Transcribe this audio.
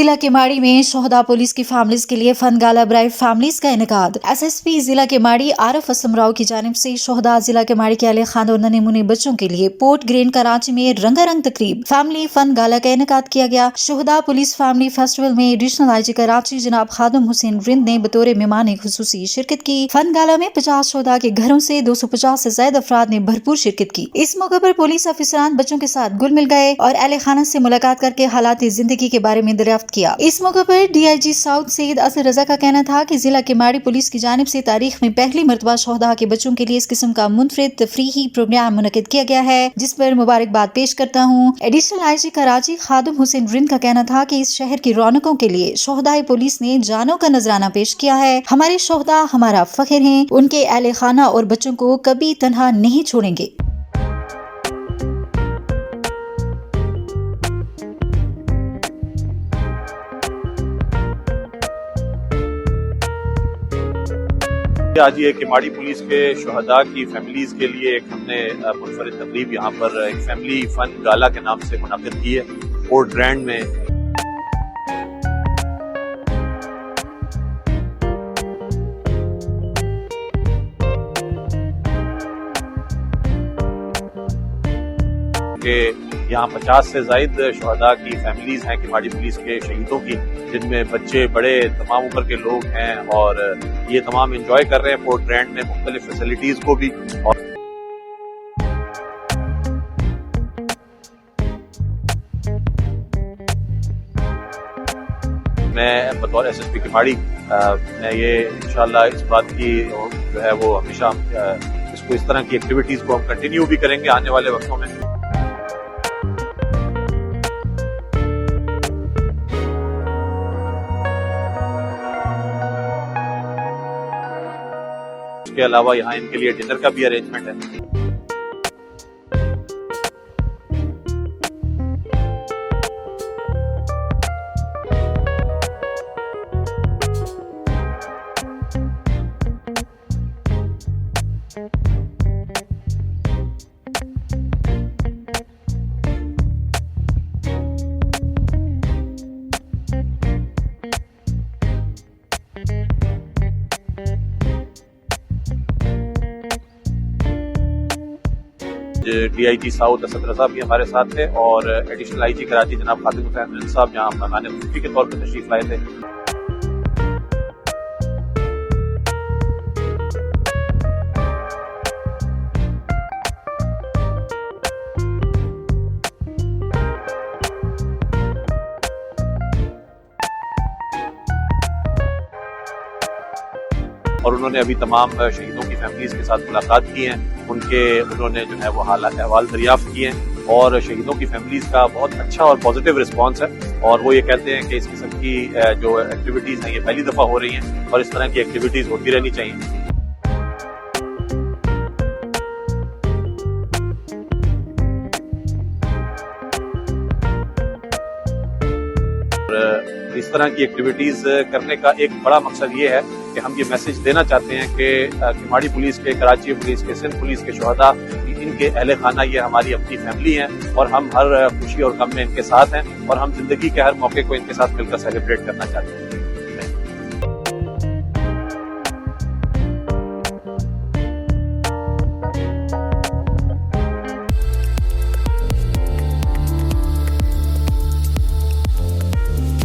जिला केमाड़ी में शोहदा पुलिस की फैमिलीज के लिए फन गाला ब्राइव फैमिलीज का इनेकाद। एसएसपी जिला केमाड़ी आरिफ असलम राव की जानिब से शोहदा जिला केमाड़ी के अहले खान और नन्हे मुन्ने बच्चों के लिए पोर्ट ग्रीन कराची में रंगारंग तकरीब फैमिली फन गाला का इनेकाद किया गया। शोहदा पुलिस फैमिली फेस्टिवल में एडिशनल आईजी कराची जनाब खादम हुसैन रिंद ने बतौर मेहमान खुसूसी शिरकत की। फन गाला में 50 शोहदा के घरों से 250 से ज्यादा अफराद ने भरपूर शिरकत की। इस मौके पर पुलिस अफसरान बच्चों के साथ घुल मिल गए और अहले खाना से मुलाकात करके हालात जिंदगी के बारे में दरियाफ्त किया। इस मौके पर डीआईजी साउथ सईद असद रजा का कहना था कि जिला केमाड़ी पुलिस की जानिब से तारीख में पहली मरतबा शोहदा के बच्चों के लिए इस किस्म का मुनफरिद तफरीही प्रोग्राम मुनक्किद किया गया है, जिस पर मुबारकबाद पेश करता हूँ। एडिशनल आईजी कराची खादम हुसैन रिंद का कहना था कि इस शहर की रौनकों के लिए शोहदाए पुलिस ने जानों का नजराना पेश किया है। हमारे शोहदा हमारा फख्र हैं, उनके अहले खाना और बच्चों को कभी तन्हा नहीं छोड़ेंगे। आज ये केमाड़ी पुलिस के शोहदा की फैमिलीज के लिए एक हमने मुनफरिद तकरीब यहाँ पर एक फैमिली फन गाला के नाम से मुनाकिद की है पोर्ट ग्रैंड में। के यहाँ 50 से ज्यादा शोहदा की फैमिलीज हैं केमाड़ी पुलिस के शहीदों की, जिनमें बच्चे बड़े तमाम उम्र के लोग हैं और ये तमाम एंजॉय कर रहे हैं पोर्ट ग्रैंड में मुख्तलिफ फैसिलिटीज को भी। और मैं बतौर एसएसपी केमाड़ी मैं ये इंशाल्लाह इस बात की जो है वो हमेशा इसको इस तरह की एक्टिविटीज को हम कंटिन्यू भी करेंगे आने वाले वक्तों में। इसके अलावा यहाँ इनके लिए डिनर का भी अरेंजमेंट है। डीआईजी साउथ असद रजा भी हमारे साथ थे और एडिशनल आईजी कराची जनाब खादिम हुसैन रिंद साहब यहाँ मेहमान खुशी के तौर पर तशरीफ लाए थे। और उन्होंने अभी तमाम शहीदों की फैमिलीज के साथ मुलाकात की है, उन्होंने जो है वो हालात अहवाल दरियाफ्त किए हैं और शहीदों की फैमिलीज का बहुत अच्छा और पॉजिटिव रिस्पांस है। और वो ये कहते हैं कि इस किस्म की जो एक्टिविटीज हैं ये पहली दफा हो रही हैं और इस तरह की एक्टिविटीज होती रहनी चाहिए। इस तरह की एक्टिविटीज करने का एक बड़ा मकसद ये है कि हम ये मैसेज देना चाहते हैं कि केमाड़ी पुलिस के, कराची पुलिस के, सिंध पुलिस के शोहदा, इनके अहले खाना ये हमारी अपनी फैमिली हैं और हम हर खुशी और गम में इनके साथ हैं और हम जिंदगी के हर मौके को इनके साथ मिलकर सेलिब्रेट करना चाहते हैं।